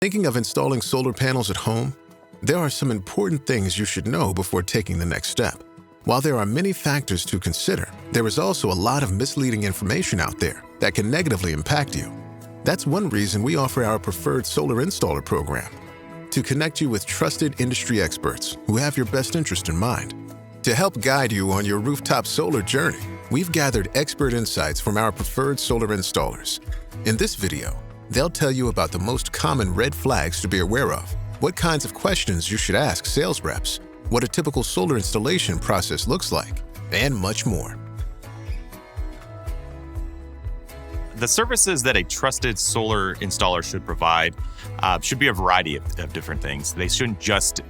Thinking of installing solar panels at home? There are some important things you should know before taking the next step. While there are many factors to consider, there is also a lot of misleading information out there that can negatively impact you. That's one reason we offer our preferred solar installer program, to connect you with trusted industry experts who have your best interest in mind. To help guide you on your rooftop solar journey, we've gathered expert insights from our preferred solar installers. In this video, they'll tell you about the most common red flags to be aware of, what kinds of questions you should ask sales reps, what a typical solar installation process looks like, and much more. The services that a trusted solar installer should provide should be a variety of different things. They shouldn't just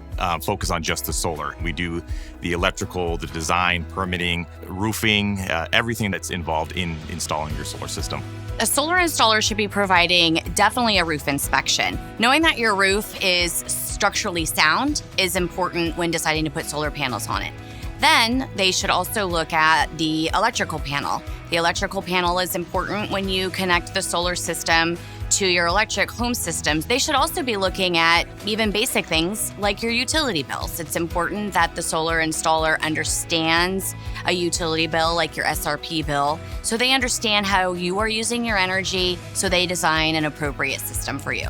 focus on just the solar. We do the electrical, the design, permitting, roofing, everything that's involved in installing your solar system. A solar installer should be providing definitely a roof inspection. Knowing that your roof is structurally sound is important when deciding to put solar panels on it. Then they should also look at the electrical panel. The electrical panel is important when you connect the solar system to your electric home systems. They should also be looking at even basic things like your utility bills. It's important that the solar installer understands a utility bill like your SRP bill, so they understand how you are using your energy, so they design an appropriate system for you.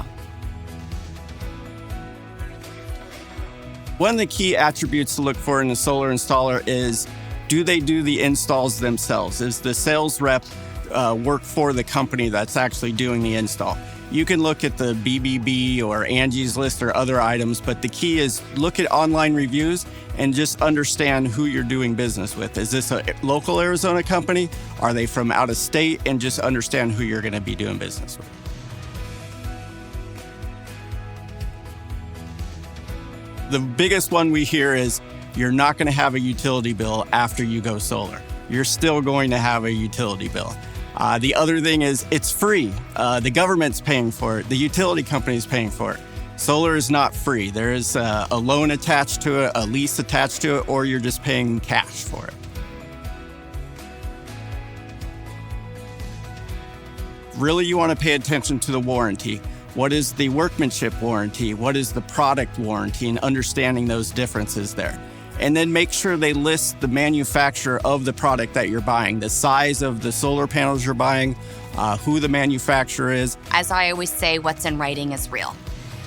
One of the key attributes to look for in a solar installer is, do they do the installs themselves? Is the sales rep work for the company that's actually doing the install? You can look at the BBB or Angie's List or other items, but the key is look at online reviews and just understand who you're doing business with. Is this a local Arizona company? Are they from out of state? And just understand who you're going to be doing business with. The biggest one we hear is you're not going to have a utility bill after you go solar. You're still going to have a utility bill. The other thing is it's free. The government's paying for it. The utility company's paying for it. Solar is not free. There is a loan attached to it, a lease attached to it, or you're just paying cash for it. Really, you want to pay attention to the warranty. What is the workmanship warranty? What is the product warranty? And understanding those differences there. And then make sure they list the manufacturer of the product that you're buying, the size of the solar panels you're buying, who the manufacturer is. As I always say, what's in writing is real.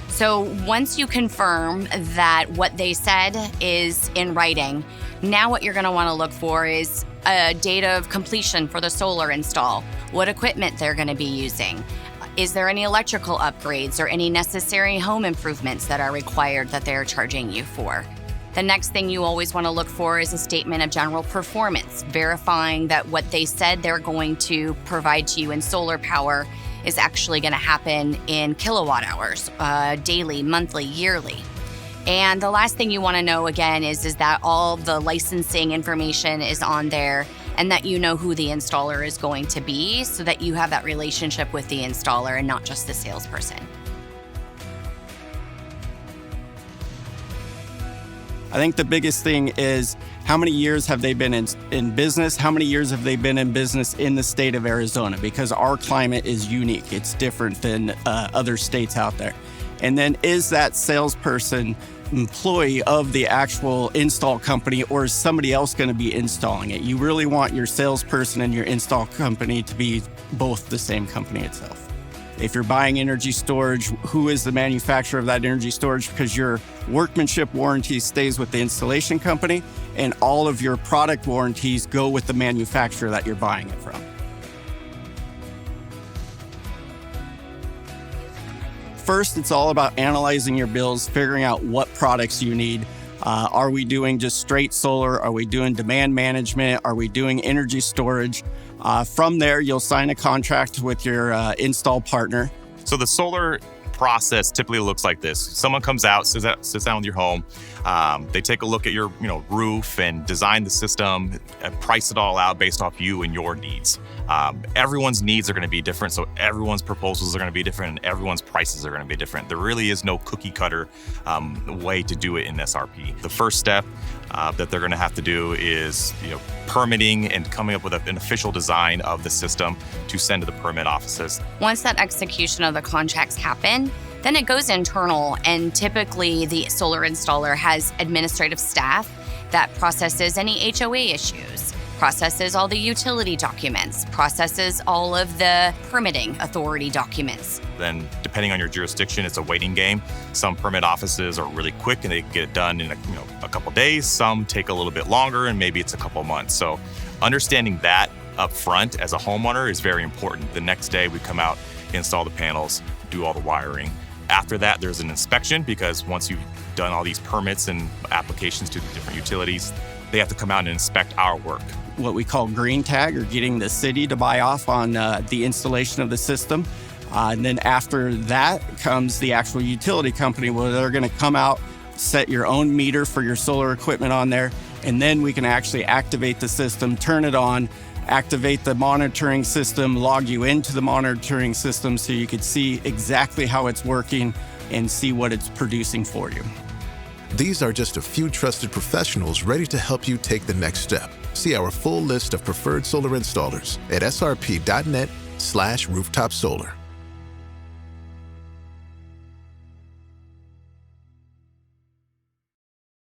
So once you confirm that what they said is in writing, now what you're going to want to look for is a date of completion for the solar install, what equipment they're going to be using. Is there any electrical upgrades or any necessary home improvements that are required that they're charging you for? The next thing you always want to look for is a statement of general performance, verifying that what they said they're going to provide to you in solar power is actually going to happen in kilowatt hours, daily, monthly, yearly. And the last thing you want to know again is that all the licensing information is on there and that you know who the installer is going to be so that you have that relationship with the installer and not just the salesperson. I think the biggest thing is how many years have they been in business? How many years have they been in business in the state of Arizona? Because our climate is unique. It's different than other states out there. And then is that salesperson employee of the actual install company, or is somebody else going to be installing it? You really want your salesperson and your install company to be both the same company itself. If you're buying energy storage, who is the manufacturer of that energy storage? Because your workmanship warranty stays with the installation company and all of your product warranties go with the manufacturer that you're buying it from. First, it's all about analyzing your bills, figuring out what products you need. Are we doing just straight solar? Are we doing demand management? Are we doing energy storage? From there, you'll sign a contract with your install partner. So the solar process typically looks like this. Someone comes out, sits down with your home. They take a look at your roof and design the system and price it all out based off you and your needs. Everyone's needs are going to be different, so everyone's proposals are going to be different and everyone's prices are going to be different. There really is no cookie cutter way to do it in SRP. The first step that they're going to have to do is permitting and coming up with an official design of the system to send to the permit offices. Once that execution of the contracts happen, Then it goes internal, and typically the solar installer has administrative staff that processes any HOA issues, processes all the utility documents, processes all of the permitting authority documents. Then, depending on your jurisdiction, it's a waiting game. Some permit offices are really quick and they get it done in a couple days. Some take a little bit longer, and maybe it's a couple months. So understanding that up front as a homeowner is very important. The next day we come out, install the panels, do all the wiring. After that, there's an inspection, because once you've done all these permits and applications to the different utilities, they have to come out and inspect our work. What we call green tag, or getting the city to buy off on the installation of the system. And then after that comes the actual utility company, where they're going to come out, set your own meter for your solar equipment on there, and then we can actually activate the system, turn it on, activate the monitoring system, log you into the monitoring system so you could see exactly how it's working and see what it's producing for you. These are just a few trusted professionals ready to help you take the next step. See our full list of preferred solar installers at srp.net/rooftop solar.